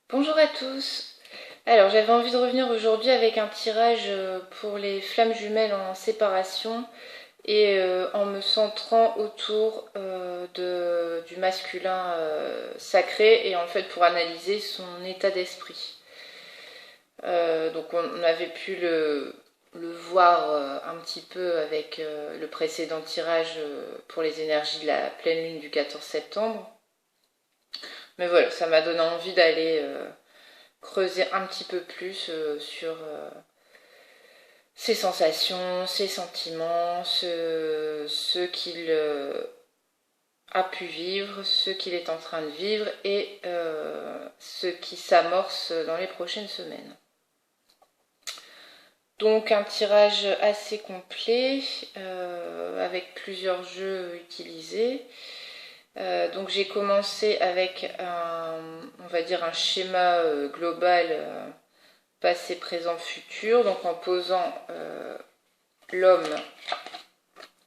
Bonjour à tous. Alors j'avais envie de revenir aujourd'hui avec un tirage pour les flammes jumelles en séparation et en me centrant autour du masculin sacré et en fait pour analyser son état d'esprit. Donc on avait pu le voir un petit peu avec le précédent tirage pour les énergies de la pleine lune du 14 septembre. Mais voilà, ça m'a donné envie d'aller creuser un petit peu plus sur ses sensations, ses sentiments, ce qu'il a pu vivre, ce qu'il est en train de vivre et ce qui s'amorce dans les prochaines semaines. Donc un tirage assez complet avec plusieurs jeux utilisés. Donc j'ai commencé avec on va dire un schéma global passé, présent, futur, donc en posant l'homme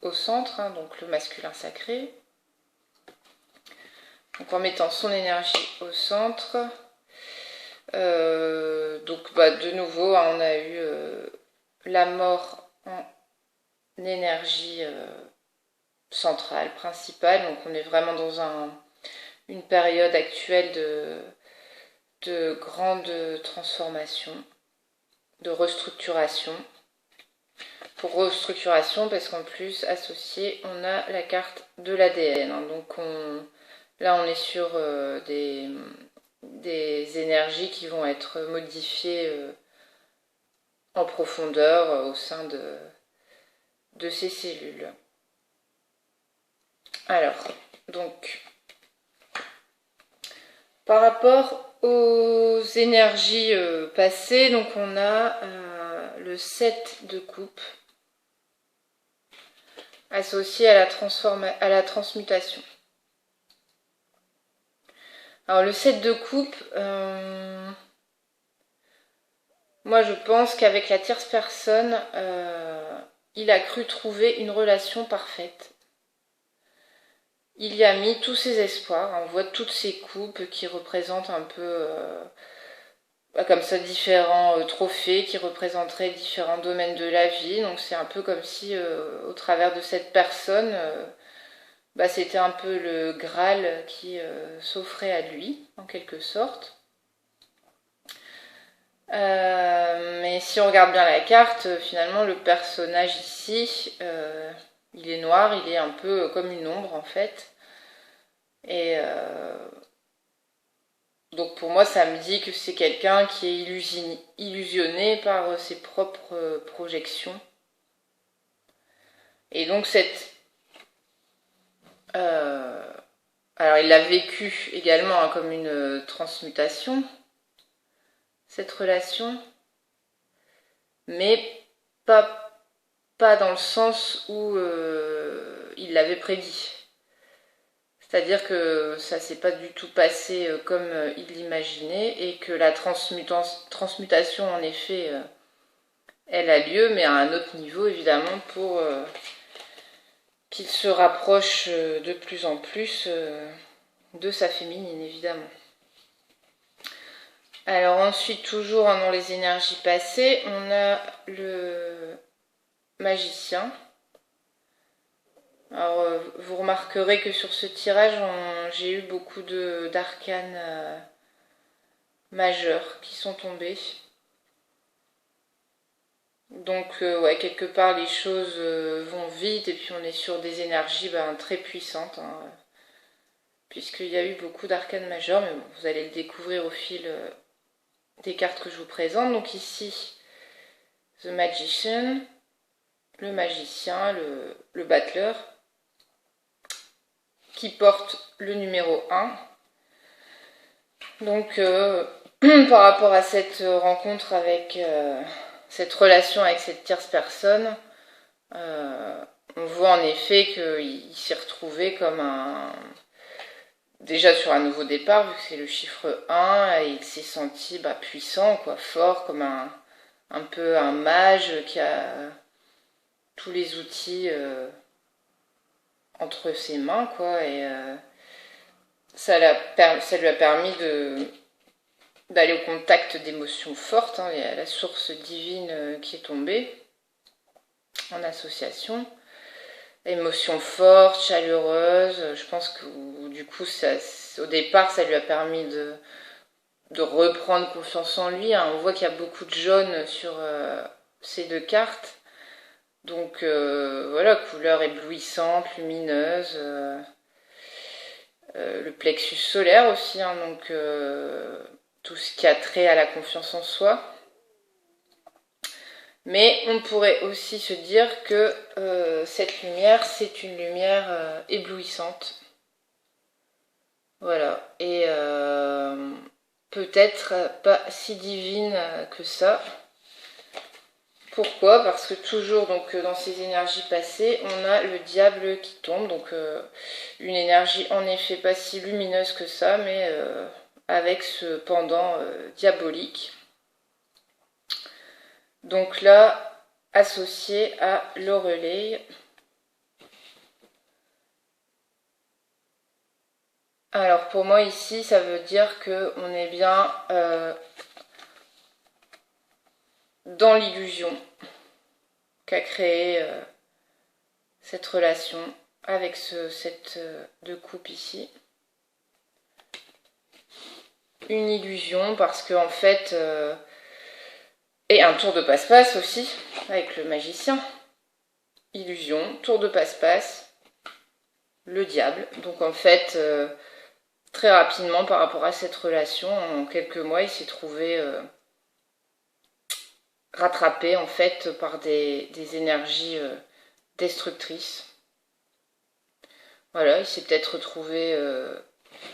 au centre, hein, donc le masculin sacré, donc en mettant son énergie au centre. Donc de nouveau, hein, on a eu la mort en énergie centrale, principale, donc on est vraiment dans une période actuelle de grande transformation, de restructuration. Pour restructuration, parce qu'en plus, associé, on a la carte de l'ADN. Hein, donc là, on est sur des énergies qui vont être modifiées en profondeur au sein de ces cellules. Alors, donc, par rapport aux énergies passées, donc on a le 7 de coupe associé à la transmutation. Alors le 7 de coupe, moi je pense qu'avec la tierce personne, il a cru trouver une relation parfaite. Il y a mis tous ses espoirs, on voit toutes ces coupes qui représentent un peu comme ça différents trophées qui représenteraient différents domaines de la vie. Donc c'est un peu comme si au travers de cette personne, c'était un peu le Graal qui s'offrait à lui, en quelque sorte. Mais si on regarde bien la carte, finalement le personnage ici, il est noir, il est un peu comme une ombre en fait. Et donc pour moi ça me dit que c'est quelqu'un qui est illusionné par ses propres projections. Et donc alors il l'a vécu également hein, comme une transmutation, cette relation, mais pas dans le sens où il l'avait prédit. C'est-à-dire que ça s'est pas du tout passé comme il l'imaginait et que la transmutation en effet elle a lieu mais à un autre niveau évidemment pour qu'il se rapproche de plus en plus de sa féminine évidemment. Alors ensuite toujours dans les énergies passées on a le magicien. Alors vous remarquerez que sur ce tirage j'ai eu beaucoup d'arcanes majeurs qui sont tombés. Donc ouais, quelque part les choses vont vite et puis on est sur des énergies très puissantes hein, puisqu'il y a eu beaucoup d'arcanes majeurs, mais bon, vous allez le découvrir au fil des cartes que je vous présente. Donc ici, The Magician, le magicien, le battleur, qui porte le numéro 1. Donc par rapport à cette rencontre avec cette relation avec cette tierce personne, on voit en effet qu'il s'est retrouvé comme déjà sur un nouveau départ, vu que c'est le chiffre 1, et il s'est senti puissant, quoi, fort, comme un peu un mage qui a tous les outils entre ses mains, quoi, et ça lui a permis d'aller au contact d'émotions fortes. Hein. Il y a la source divine qui est tombée en association. Émotions fortes, chaleureuses. Je pense que du coup, au départ, ça lui a permis de reprendre confiance en lui. Hein. On voit qu'il y a beaucoup de jaune sur ces deux cartes. Donc voilà, couleur éblouissante, lumineuse. Le plexus solaire aussi, hein, donc tout ce qui a trait à la confiance en soi. Mais on pourrait aussi se dire que cette lumière, c'est une lumière éblouissante. Voilà. Et peut-être pas si divine que ça. Pourquoi? Parce que toujours donc dans ces énergies passées, on a le diable qui tombe, donc une énergie en effet pas si lumineuse que ça, mais avec ce pendant diabolique. Donc là, associé à l'Orelei. Alors pour moi ici, ça veut dire que on est bien dans l'illusion qu'a créé cette relation avec cette deux coupes ici. Une illusion parce que en fait, et un tour de passe-passe aussi avec le magicien. Illusion, tour de passe-passe, le diable. Donc en fait, très rapidement par rapport à cette relation, en quelques mois, il s'est trouvé rattrapé en fait par des énergies destructrices. Voilà, il s'est peut-être retrouvé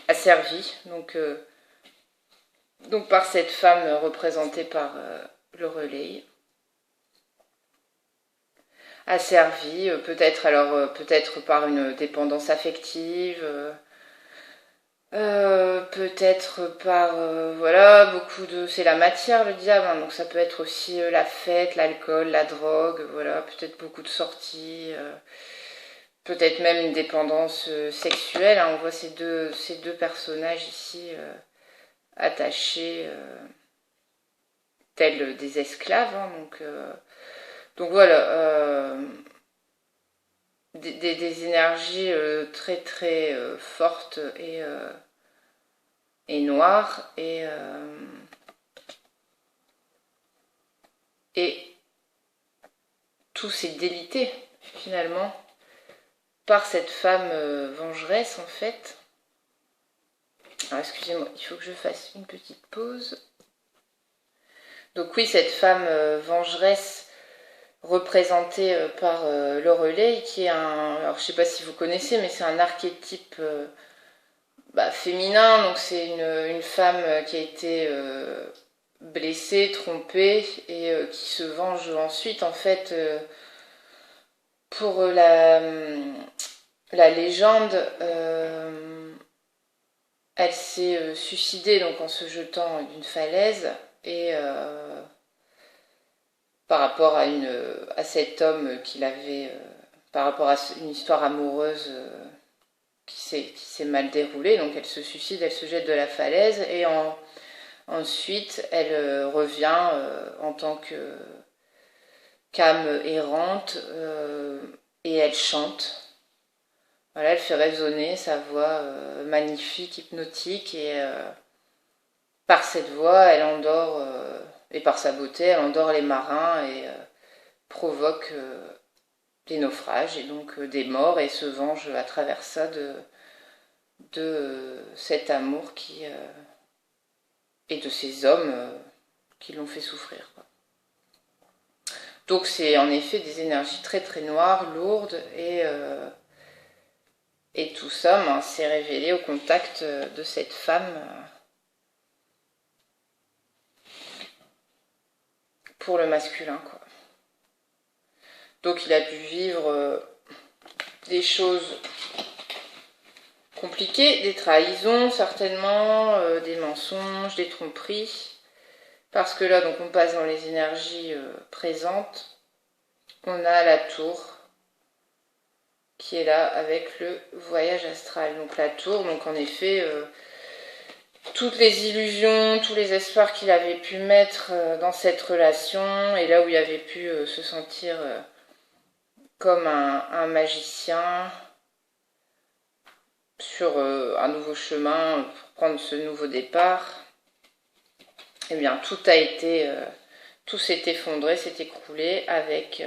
asservi, donc par cette femme représentée par l'Orelei. Asservi, peut-être par une dépendance affective, peut-être par voilà, beaucoup de, c'est la matière le diable, hein, donc ça peut être aussi la fête, l'alcool, la drogue, voilà, peut-être beaucoup de sorties, peut-être même une dépendance sexuelle, hein. On voit ces deux personnages ici attachés tels des esclaves, hein, donc voilà, des énergies très très fortes et noires et tout s'est délité finalement par cette femme vengeresse en fait. Alors excusez-moi, il faut que je fasse une petite pause. Donc oui, cette femme vengeresse représentée par l'Orelei, qui est un... Alors je sais pas si vous connaissez, mais c'est un archétype féminin. Donc c'est une femme qui a été blessée, trompée, et qui se venge ensuite en fait pour la légende. Elle s'est suicidée donc en se jetant d'une falaise et par rapport à cet homme qu'il avait, par rapport à une histoire amoureuse qui s'est mal déroulée, donc elle se suicide, elle se jette de la falaise et ensuite elle revient en tant qu'âme errante et elle chante. Voilà, elle fait résonner sa voix magnifique, hypnotique, et par cette voix, elle endort, et par sa beauté, elle endort les marins et provoque des naufrages et donc des morts, et se venge à travers ça de cet amour et de ces hommes qui l'ont fait souffrir, quoi. Donc c'est en effet des énergies très très noires, lourdes, et tout ça s'est révélé au contact de cette femme pour le masculin, quoi. Donc il a dû vivre des choses compliquées, des trahisons certainement, des mensonges, des tromperies. Parce que là, donc on passe dans les énergies présentes. On a la tour qui est là avec le voyage astral. Donc la tour, donc en effet, toutes les illusions, tous les espoirs qu'il avait pu mettre dans cette relation, et là où il avait pu se sentir comme un magicien sur un nouveau chemin pour prendre ce nouveau départ, eh bien tout a été, tout s'est effondré, s'est écroulé avec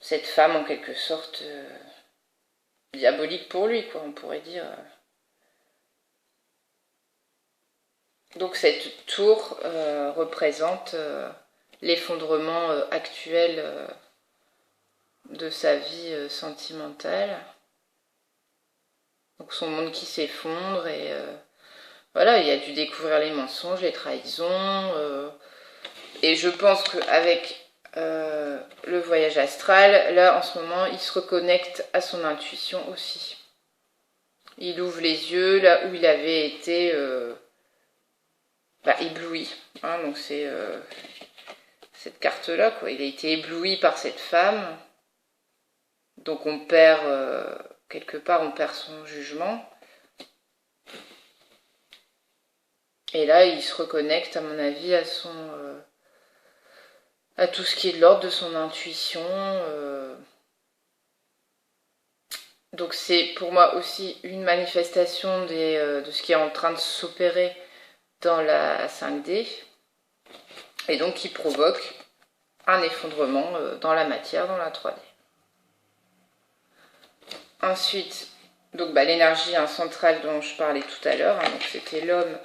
cette femme en quelque sorte diabolique pour lui, quoi, on pourrait dire. Donc cette tour représente l'effondrement actuel de sa vie sentimentale. Donc son monde qui s'effondre et voilà, il a dû découvrir les mensonges, les trahisons. Et je pense qu'avec le voyage astral, là en ce moment, il se reconnecte à son intuition aussi. Il ouvre les yeux là où il avait été ébloui. Hein, donc c'est cette carte-là, quoi. Il a été ébloui par cette femme. Donc on perd, quelque part, on perd son jugement. Et là, il se reconnecte, à mon avis, à tout ce qui est de l'ordre de son intuition. Donc c'est pour moi aussi une manifestation de ce qui est en train de s'opérer dans la 5D. Et donc qui provoque un effondrement dans la matière, dans la 3D. Ensuite, donc l'énergie centrale dont je parlais tout à l'heure, donc c'était l'homme,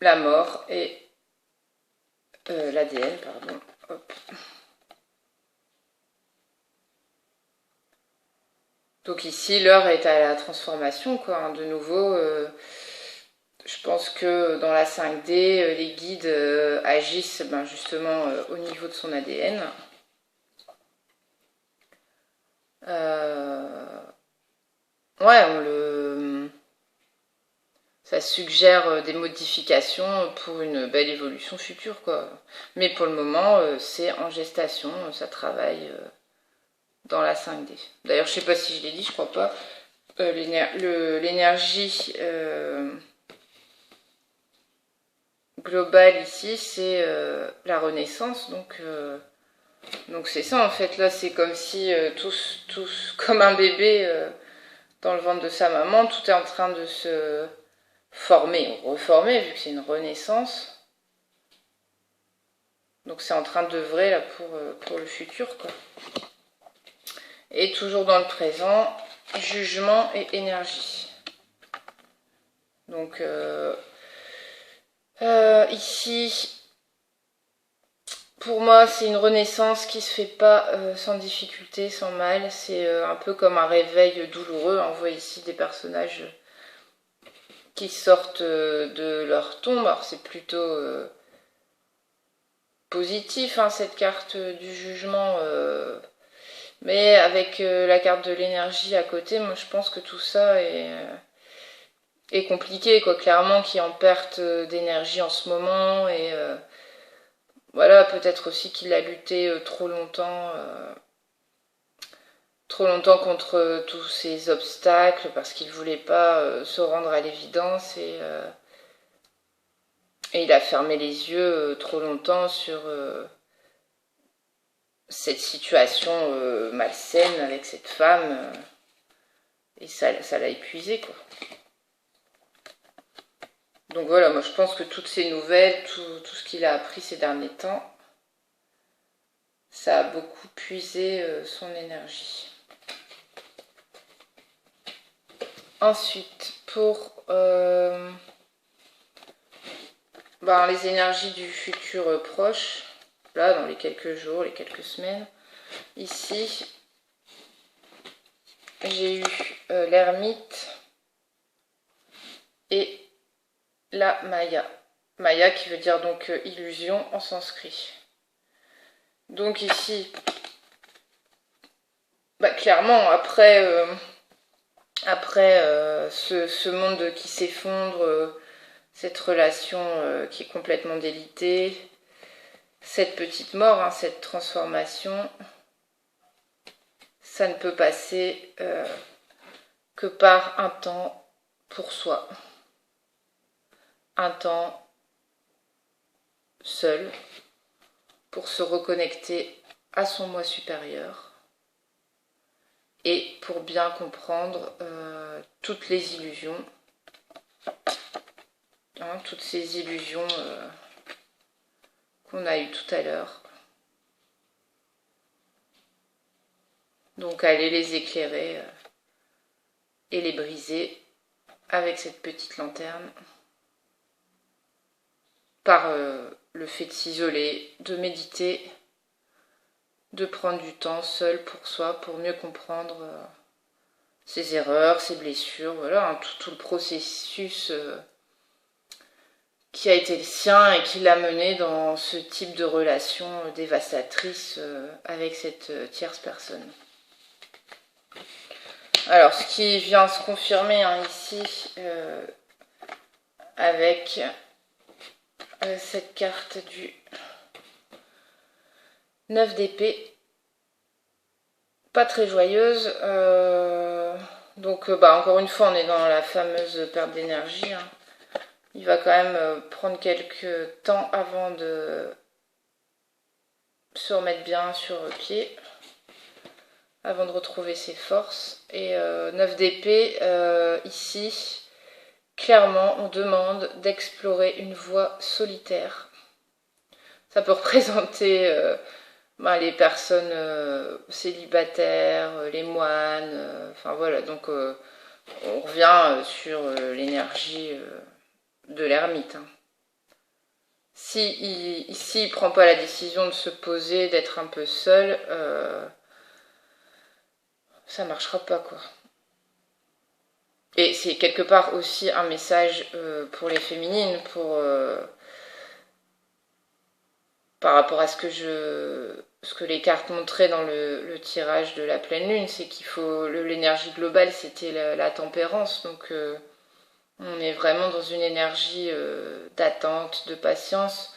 la mort et l'ADN, pardon. Hop. Donc ici, l'heure est à la transformation, quoi. Hein. De nouveau, je pense que dans la 5D, les guides agissent justement au niveau de son ADN. Ouais, ça suggère des modifications pour une belle évolution future, quoi. Mais pour le moment, c'est en gestation, ça travaille dans la 5D. D'ailleurs, je sais pas si je l'ai dit, je crois pas. L'énergie globale ici, c'est la renaissance, donc c'est ça en fait. Là, c'est comme si tous comme un bébé dans le ventre de sa maman, tout est en train de se former, reformer, vu que c'est une renaissance. Donc c'est en train d'œuvrer là pour le futur, quoi. Et toujours dans le présent, jugement et énergie. Donc ici, pour moi, c'est une renaissance qui se fait pas sans difficulté, sans mal. C'est un peu comme un réveil douloureux. On voit ici des personnages qui sortent de leur tombe. Alors c'est plutôt positif, hein, cette carte du jugement. Mais avec la carte de l'énergie à côté, moi je pense que tout ça est compliqué, quoi. Clairement, qui est en perte d'énergie en ce moment. Et voilà, peut-être aussi qu'il a lutté trop longtemps contre tous ces obstacles parce qu'il voulait pas se rendre à l'évidence et il a fermé les yeux trop longtemps sur cette situation malsaine avec cette femme et ça l'a épuisé, quoi. Donc voilà, moi je pense que toutes ces nouvelles, tout ce qu'il a appris ces derniers temps, ça a beaucoup puisé son énergie. Ensuite, pour les énergies du futur proche, là, dans les quelques jours, les quelques semaines, ici, j'ai eu l'ermite et la Maya. Maya qui veut dire donc illusion en sanskrit. Donc ici, clairement, après ce monde qui s'effondre, cette relation qui est complètement délitée, cette petite mort, hein, cette transformation, ça ne peut passer que par un temps pour soi, un temps seul pour se reconnecter à son moi supérieur et pour bien comprendre toutes les illusions, hein, toutes ces illusions qu'on a eues tout à l'heure. Donc aller les éclairer et les briser avec cette petite lanterne par le fait de s'isoler, de méditer, de prendre du temps seul pour soi pour mieux comprendre ses erreurs, ses blessures, voilà, hein, tout le processus qui a été le sien et qui l'a mené dans ce type de relation dévastatrice avec cette tierce personne. Alors, ce qui vient se confirmer hein, ici avec cette carte du 9 d'épée, pas très joyeuse. Donc, encore une fois, on est dans la fameuse perte d'énergie. Hein. Il va quand même prendre quelques temps avant de se remettre bien sur pied, avant de retrouver ses forces. Et 9 d'épée, ici, clairement, on demande d'explorer une voie solitaire. Ça peut représenter les personnes célibataires, les moines, enfin voilà, donc on revient sur l'énergie de l'ermite. Hein. Si ici il prend pas la décision de se poser, d'être un peu seul, ça marchera pas quoi. Et c'est quelque part aussi un message pour les féminines, par rapport à ce que les cartes montraient dans le tirage de la pleine lune, c'est qu'il faut l'énergie globale, c'était la tempérance, donc on est vraiment dans une énergie d'attente, de patience,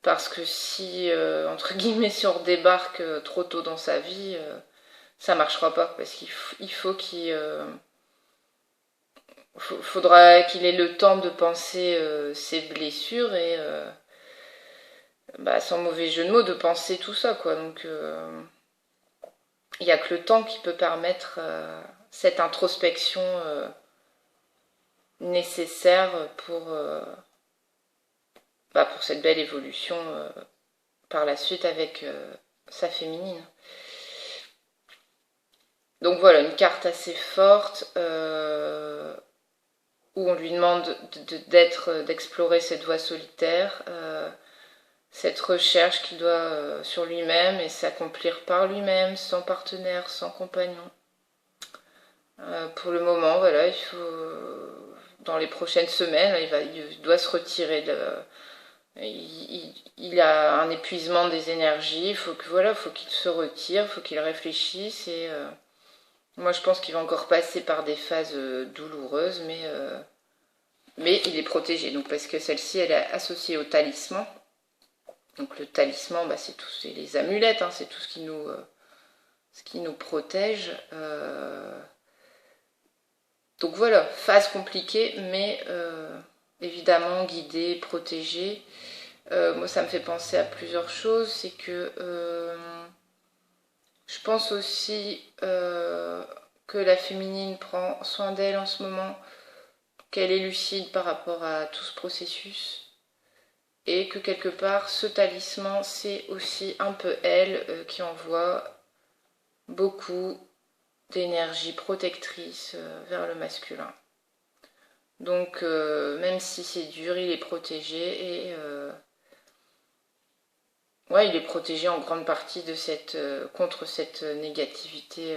parce que si entre guillemets si on redébarque trop tôt dans sa vie, ça marchera pas, parce qu'il faut qu'il faudra qu'il ait le temps de penser ses blessures et sans mauvais jeu de mots, de penser tout ça, quoi. Donc, il n'y a que le temps qui peut permettre cette introspection nécessaire pour cette belle évolution par la suite avec sa féminine. Donc voilà, une carte assez forte où on lui demande d'explorer cette voie solitaire. Cette recherche qu'il doit sur lui-même et s'accomplir par lui-même, sans partenaire, sans compagnon. Pour le moment, voilà, il faut, dans les prochaines semaines, il doit se retirer. Il a un épuisement des énergies, il faut qu'il se retire, il faut qu'il réfléchisse. Et moi, je pense qu'il va encore passer par des phases douloureuses, mais il est protégé. Donc, parce que celle-ci, elle est associée au talisman. Donc le talisman, c'est les amulettes, hein, c'est tout ce qui nous protège. Donc voilà, phase compliquée, mais évidemment guidée, protégée. Moi, ça me fait penser à plusieurs choses. C'est que je pense aussi que la féminine prend soin d'elle en ce moment, qu'elle est lucide par rapport à tout ce processus. Et que quelque part, ce talisman, c'est aussi un peu elle qui envoie beaucoup d'énergie protectrice vers le masculin. Donc, même si c'est dur, il est protégé et il est protégé en grande partie contre cette négativité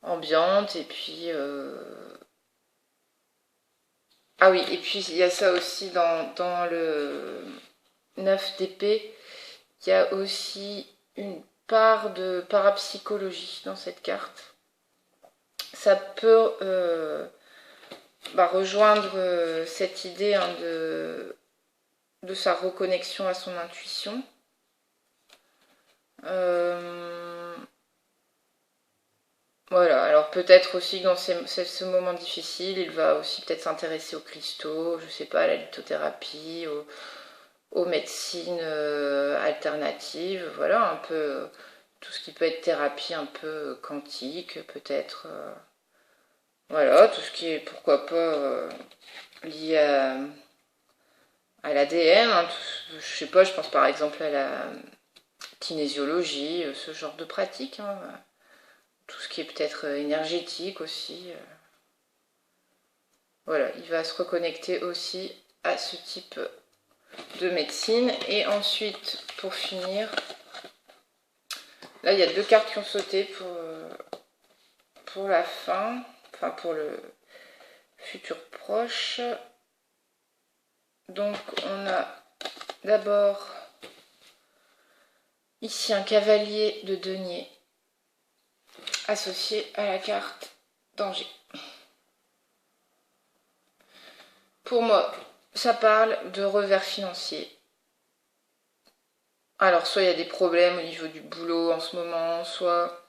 ambiante. Et puis, ah oui, et puis il y a ça aussi dans le 9 d'épée, il y a aussi une part de parapsychologie dans cette carte. Ça peut rejoindre cette idée hein, de sa reconnexion à son intuition. Voilà, alors peut-être aussi que dans ce moment difficile, il va aussi peut-être s'intéresser aux cristaux, je sais pas, à la lithothérapie, aux médecines alternatives, voilà, un peu tout ce qui peut être thérapie un peu quantique, peut-être, voilà, tout ce qui est, pourquoi pas, lié à l'ADN, hein, je sais pas, je pense par exemple à la kinésiologie, ce genre de pratique, hein, tout ce qui est peut-être énergétique aussi. Voilà, il va se reconnecter aussi à ce type de médecine. Et ensuite, pour finir, là il y a deux cartes qui ont sauté pour la fin, enfin pour le futur proche. Donc on a d'abord ici un cavalier de denier associé à la carte danger. Pour moi, ça parle de revers financier. Alors soit il y a des problèmes au niveau du boulot en ce moment, soit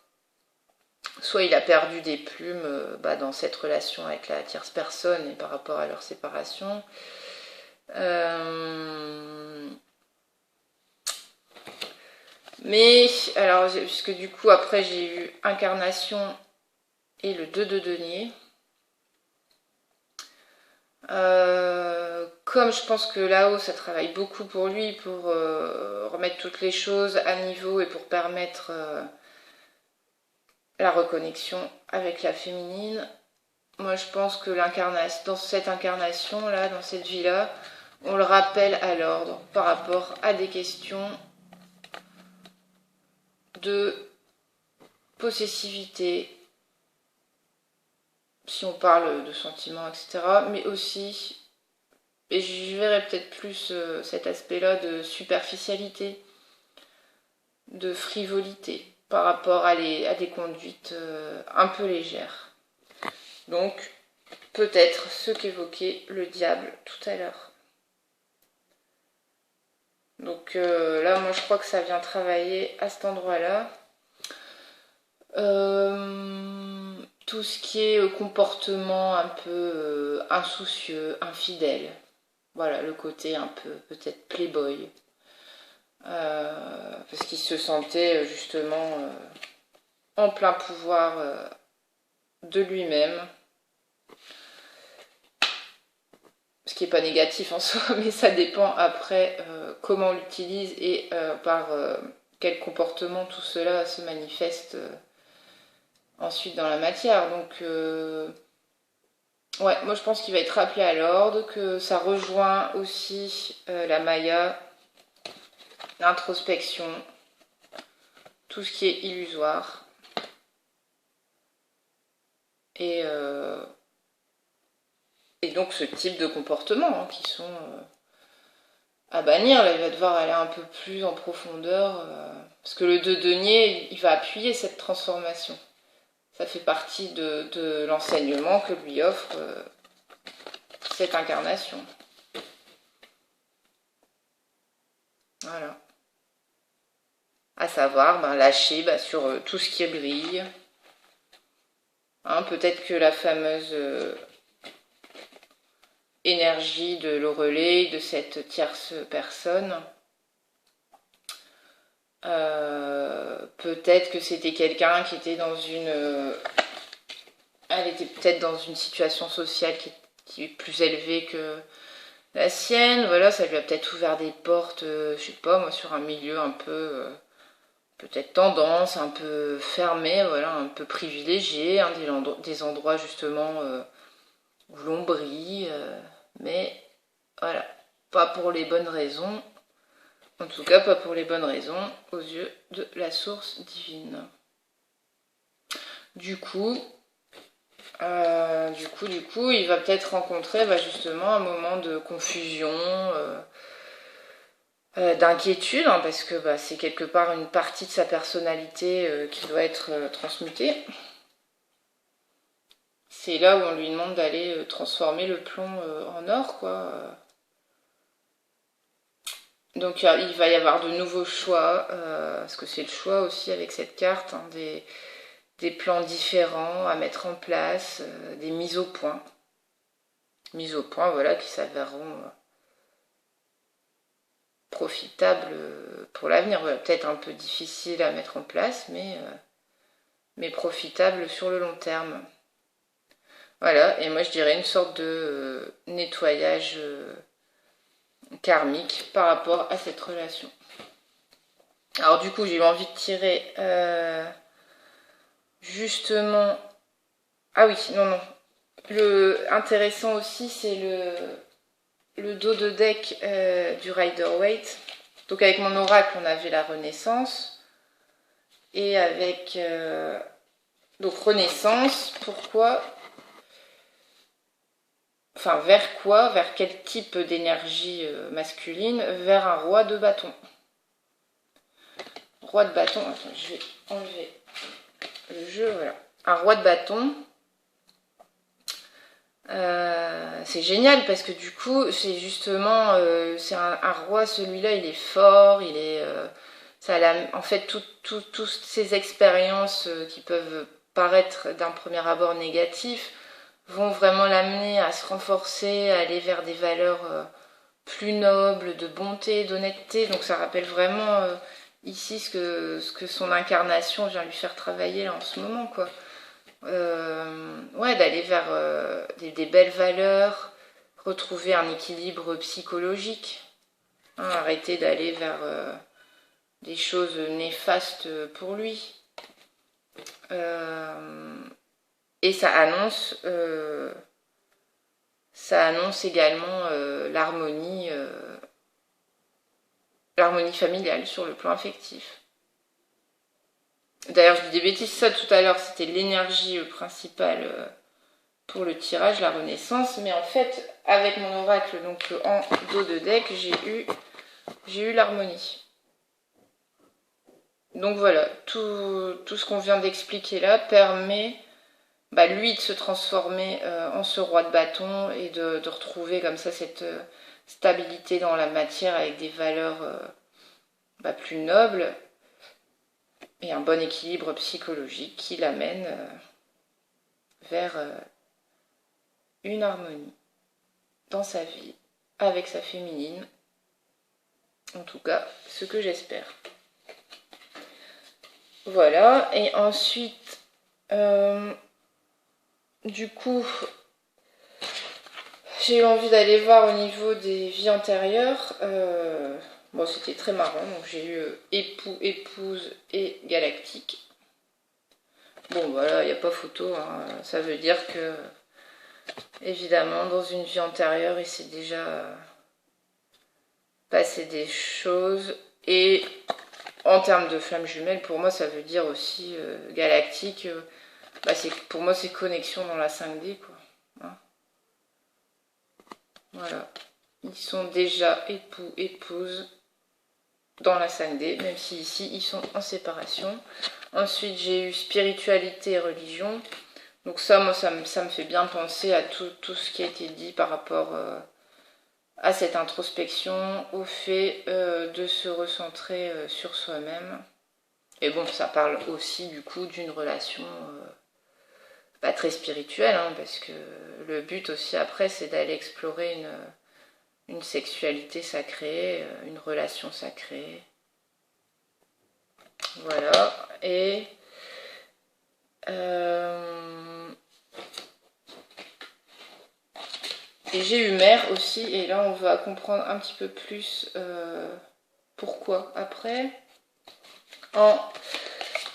il a perdu des plumes dans cette relation avec la tierce personne et par rapport à leur séparation. Mais, alors, puisque du coup, après, j'ai eu incarnation et le 2 de denier. Comme je pense que là-haut, ça travaille beaucoup pour lui, pour remettre toutes les choses à niveau et pour permettre la reconnexion avec la féminine. Moi, je pense que dans cette incarnation-là, dans cette vie-là, on le rappelle à l'ordre par rapport à des questions de possessivité, si on parle de sentiments, etc. Mais aussi, et je verrais peut-être plus cet aspect-là de superficialité, de frivolité par rapport à des conduites un peu légères. Donc, peut-être ce qu'évoquait le diable tout à l'heure. Donc là, moi, je crois que ça vient travailler à cet endroit-là. Tout ce qui est comportement un peu insoucieux, infidèle. Voilà, le côté un peu peut-être playboy. Parce qu'il se sentait justement en plein pouvoir de lui-même. Ce qui n'est pas négatif en soi, mais ça dépend après comment on l'utilise et par quel comportement tout cela se manifeste ensuite dans la matière. Donc, ouais, moi je pense qu'il va être rappelé à l'ordre, que ça rejoint aussi la Maya, l'introspection, tout ce qui est illusoire. Et donc ce type de comportement qui sont à bannir. Là, il va devoir aller un peu plus en profondeur. Parce que le 2 denier, il va appuyer cette transformation. Ça fait partie de l'enseignement que lui offre cette incarnation. Voilà. À savoir, lâcher sur tout ce qui brille. Hein, peut-être que la fameuse énergie de l'Orelais, de cette tierce personne, peut-être que c'était quelqu'un qui était dans une... elle était peut-être dans une situation sociale qui est plus élevée que la sienne. Voilà, ça lui a peut-être ouvert des portes, je sais pas moi, sur un milieu un peu... peut-être tendance, un peu fermé, voilà, un peu privilégié, hein, des endroits justement où l'on brille, mais voilà, pas pour les bonnes raisons, en tout cas pas pour les bonnes raisons aux yeux de la source divine. Du coup, il va peut-être rencontrer justement un moment de confusion, d'inquiétude, hein, parce que c'est quelque part une partie de sa personnalité qui doit être transmutée. C'est là où on lui demande d'aller transformer le plomb en or, quoi. Donc il va y avoir de nouveaux choix, parce que c'est le choix aussi avec cette carte, hein, des plans différents à mettre en place, des mises au point. Mises au point, voilà, qui s'avèreront profitables pour l'avenir. Voilà, peut-être un peu difficile à mettre en place, mais profitables sur le long terme. Voilà, et moi je dirais une sorte de nettoyage karmique par rapport à cette relation. Alors du coup, j'ai eu envie de tirer justement... Ah oui, non, non. Le intéressant aussi, c'est le dos de deck du Rider-Waite. Donc avec mon oracle, on avait la Renaissance. Et avec... donc Renaissance, pourquoi... Enfin, vers quoi? Vers quel type d'énergie masculine? Vers un roi de bâton. Roi de bâton, attends, je vais enlever le jeu, voilà. Un roi de bâton, c'est génial parce que du coup, c'est justement, c'est un roi, celui-là, il est fort, il est... en fait, toutes ces expériences qui peuvent paraître d'un premier abord négatifs vont vraiment l'amener à se renforcer, à aller vers des valeurs plus nobles, de bonté, d'honnêteté. Donc ça rappelle vraiment ici ce que son incarnation vient lui faire travailler là en ce moment, quoi. Ouais, d'aller vers des belles valeurs, retrouver un équilibre psychologique, hein, arrêter d'aller vers des choses néfastes pour lui. Et ça annonce également l'harmonie familiale sur le plan affectif. D'ailleurs, je dis des bêtises, ça tout à l'heure, c'était l'énergie principale pour le tirage, la Renaissance. Mais en fait, avec mon oracle, donc en dos de deck, j'ai eu l'harmonie. Donc voilà, tout ce qu'on vient d'expliquer là permet lui de se transformer en ce roi de bâton et de retrouver comme ça cette stabilité dans la matière avec des valeurs plus nobles et un bon équilibre psychologique qui l'amène vers une harmonie dans sa vie avec sa féminine. En tout cas, ce que j'espère. Voilà, et ensuite, du coup, j'ai eu envie d'aller voir au niveau des vies antérieures. Bon, c'était très marrant, donc j'ai eu époux, épouse et galactique. Bon, voilà, il n'y a pas photo, hein. Ça veut dire que, évidemment, dans une vie antérieure, il s'est déjà passé des choses. Et en termes de flammes jumelles, pour moi, ça veut dire aussi galactique. Pour moi, c'est connexion dans la 5D, quoi. Hein, voilà. Ils sont déjà époux, épouse dans la 5D, même si ici, ils sont en séparation. Ensuite, j'ai eu spiritualité et religion. Donc ça, moi, ça me fait bien penser à tout ce qui a été dit par rapport à cette introspection, au fait de se recentrer sur soi-même. Et bon, ça parle aussi du coup d'une relation pas très spirituelle, hein, parce que le but aussi après, c'est d'aller explorer une sexualité sacrée, une relation sacrée. Voilà. Et j'ai eu mère aussi, et là on va comprendre un petit peu plus pourquoi après.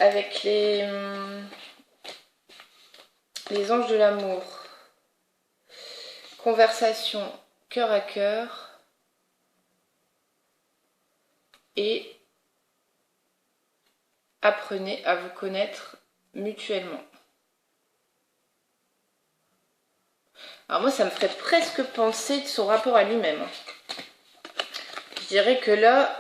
Avec les anges de l'amour, conversation cœur à cœur et apprenez à vous connaître mutuellement. Alors moi, ça me ferait presque penser de son rapport à lui-même. Je dirais que là,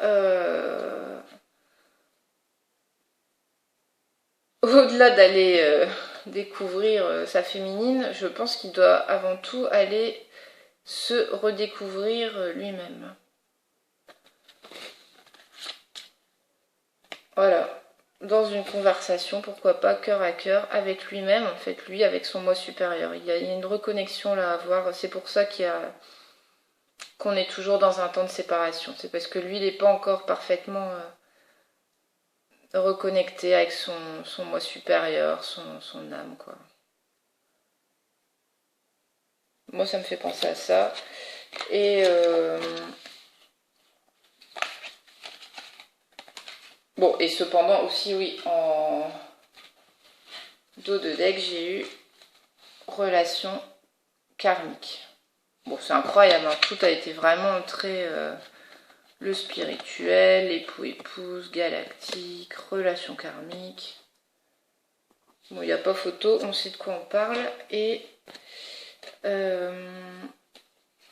au-delà d'aller découvrir sa féminine, je pense qu'il doit avant tout aller se redécouvrir lui-même. Voilà. dans une conversation, pourquoi pas, cœur à cœur, avec lui-même, en fait, lui, avec son moi supérieur. Il y a une reconnexion là à avoir, c'est pour ça qu'on est toujours dans un temps de séparation. C'est parce que lui, il n'est pas encore parfaitement reconnecté avec son moi supérieur, son âme, quoi. Moi, ça me fait penser à ça. Et bon, et cependant aussi, oui, en dos de deck, j'ai eu relation karmique. Bon, c'est incroyable, hein. Tout a été vraiment très... le spirituel, époux-épouse, galactique, relation karmique. Bon, il n'y a pas photo, on sait de quoi on parle. Et...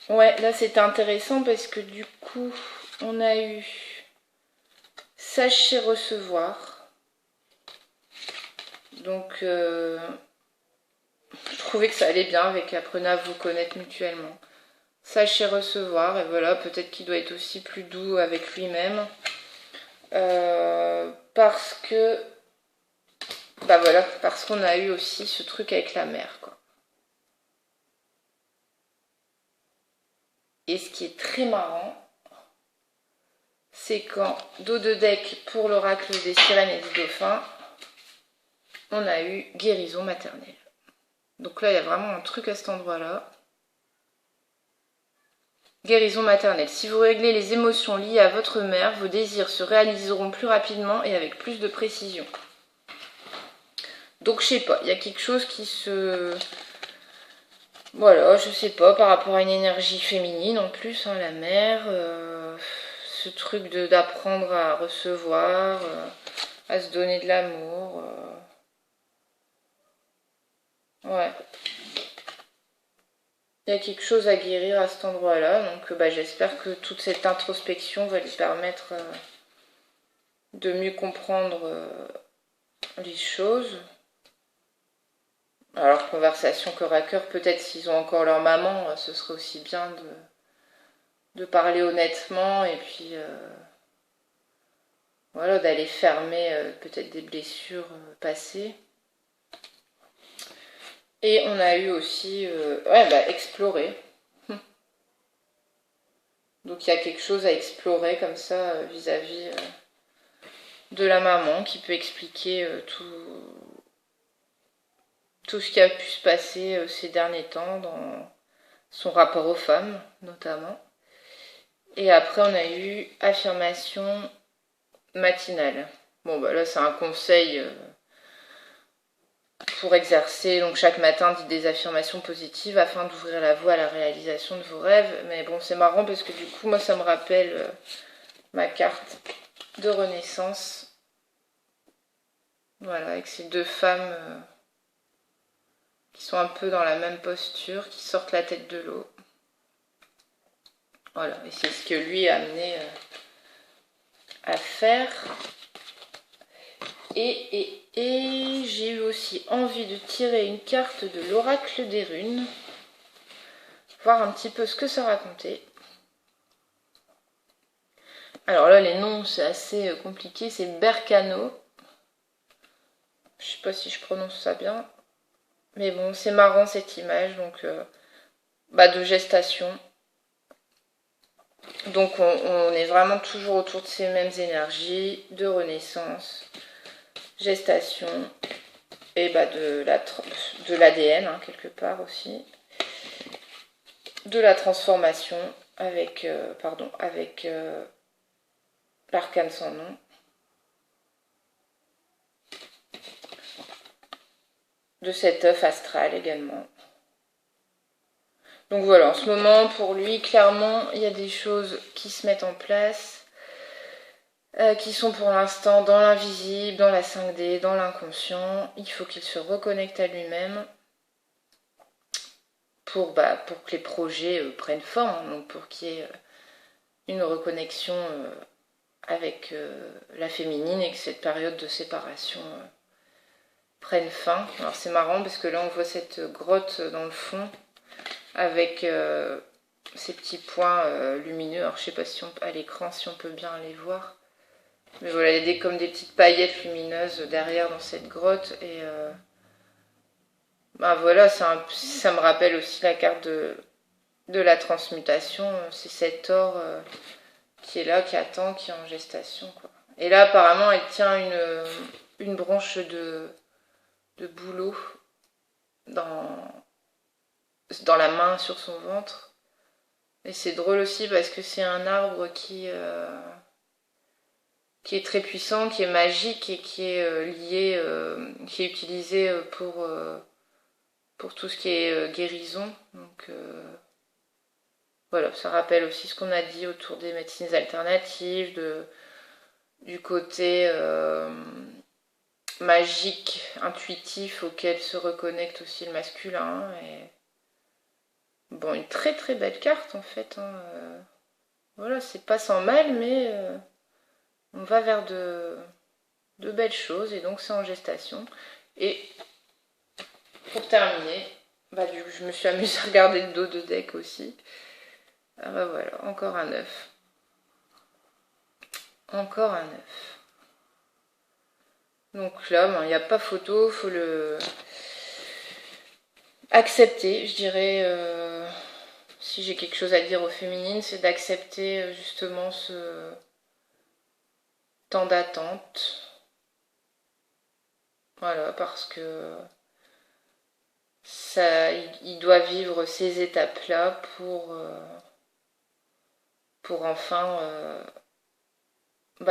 ouais, là c'était intéressant parce que du coup, on a eu sachez recevoir. Donc, je trouvais que ça allait bien avec apprenez à vous connaître mutuellement. Sachez recevoir, et voilà, peut-être qu'il doit être aussi plus doux avec lui-même. Parce que, bah voilà, parce qu'on a eu aussi ce truc avec la mère, quoi. Et ce qui est très marrant, c'est qu'en dos de deck pour l'oracle des sirènes et des dauphins, on a eu guérison maternelle. Donc là, il y a vraiment un truc à cet endroit-là. Guérison maternelle. Si vous réglez les émotions liées à votre mère, vos désirs se réaliseront plus rapidement et avec plus de précision. Donc je sais pas, il y a quelque chose qui se... Voilà, je sais pas, par rapport à une énergie féminine en plus, hein, la mère, ce truc d'apprendre à recevoir, à se donner de l'amour. Ouais. Il y a quelque chose à guérir à cet endroit-là, donc j'espère que toute cette introspection va lui permettre de mieux comprendre les choses. Alors, conversation cœur à cœur, peut-être s'ils ont encore leur maman, ce serait aussi bien de parler honnêtement et puis voilà, d'aller fermer peut-être des blessures passées. Et on a eu aussi explorer. Donc il y a quelque chose à explorer comme ça vis-à-vis de la maman qui peut expliquer tout ce qui a pu se passer ces derniers temps dans son rapport aux femmes notamment. Et après on a eu affirmation matinale. Bon bah là c'est un conseil pour exercer, donc chaque matin dites des affirmations positives afin d'ouvrir la voie à la réalisation de vos rêves. Mais bon c'est marrant parce que du coup moi ça me rappelle ma carte de renaissance. Voilà, avec ces deux femmes qui sont un peu dans la même posture, qui sortent la tête de l'eau. Voilà, et c'est ce que lui a amené à faire. Et j'ai eu aussi envie de tirer une carte de l'oracle des runes, voir un petit peu ce que ça racontait. Alors là, les noms, c'est assez compliqué. C'est Berkano. Je sais pas si je prononce ça bien. Mais bon, c'est marrant cette image. Donc, de gestation. Donc, on est vraiment toujours autour de ces mêmes énergies. De renaissance, gestation. Et de l'ADN, hein, quelque part aussi. De la transformation avec l'arcane sans nom. De cet œuf astral également. Donc voilà, en ce moment, pour lui, clairement, il y a des choses qui se mettent en place, qui sont pour l'instant dans l'invisible, dans la 5D, dans l'inconscient. Il faut qu'il se reconnecte à lui-même pour que les projets prennent forme, hein, donc pour qu'il y ait une reconnexion avec la féminine et que cette période de séparation prenne fin. Alors c'est marrant parce que là on voit cette grotte dans le fond avec ces petits points lumineux. Alors je sais pas si à l'écran si on peut bien les voir. Mais voilà, il y a comme des petites paillettes lumineuses derrière dans cette grotte. Et ben voilà, ça me rappelle aussi la carte de la transmutation. C'est cet or qui est là, qui attend, qui est en gestation, quoi. Et là, apparemment, elle tient une branche de bouleau dans la main sur son ventre. Et c'est drôle aussi parce que c'est un arbre qui est très puissant, qui est magique et qui est lié, qui est utilisé pour tout ce qui est guérison. Donc voilà, ça rappelle aussi ce qu'on a dit autour des médecines alternatives, du côté magique, intuitif auquel se reconnecte aussi le masculin. Et bon, une très très belle carte en fait. Hein. Voilà, c'est pas sans mal, mais on va vers de belles choses et donc c'est en gestation. Et pour terminer, bah, du coup, je me suis amusée à regarder le dos de deck aussi. Ah bah voilà, encore un 9. Encore un 9. Donc là, il n'y a pas photo, faut le accepter, je dirais. Si j'ai quelque chose à dire aux féminines, c'est d'accepter justement ce temps d'attente. Voilà, parce que ça, il doit vivre ces étapes-là pour enfin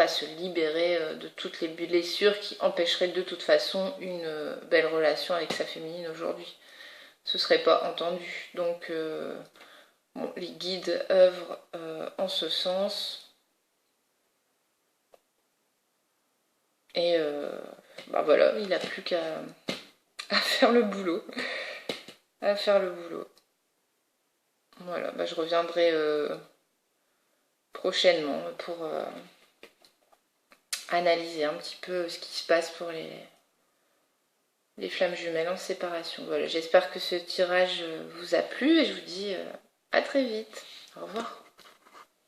se libérer de toutes les blessures qui empêcheraient de toute façon une belle relation avec sa féminine aujourd'hui. Ce serait pas entendu. Donc bon, les guides œuvrent en ce sens. Et voilà, il n'a plus qu'à faire le boulot. À faire le boulot. Voilà, je reviendrai prochainement pour analyser un petit peu ce qui se passe pour les flammes jumelles en séparation. Voilà, j'espère que ce tirage vous a plu et je vous dis à très vite. Au revoir.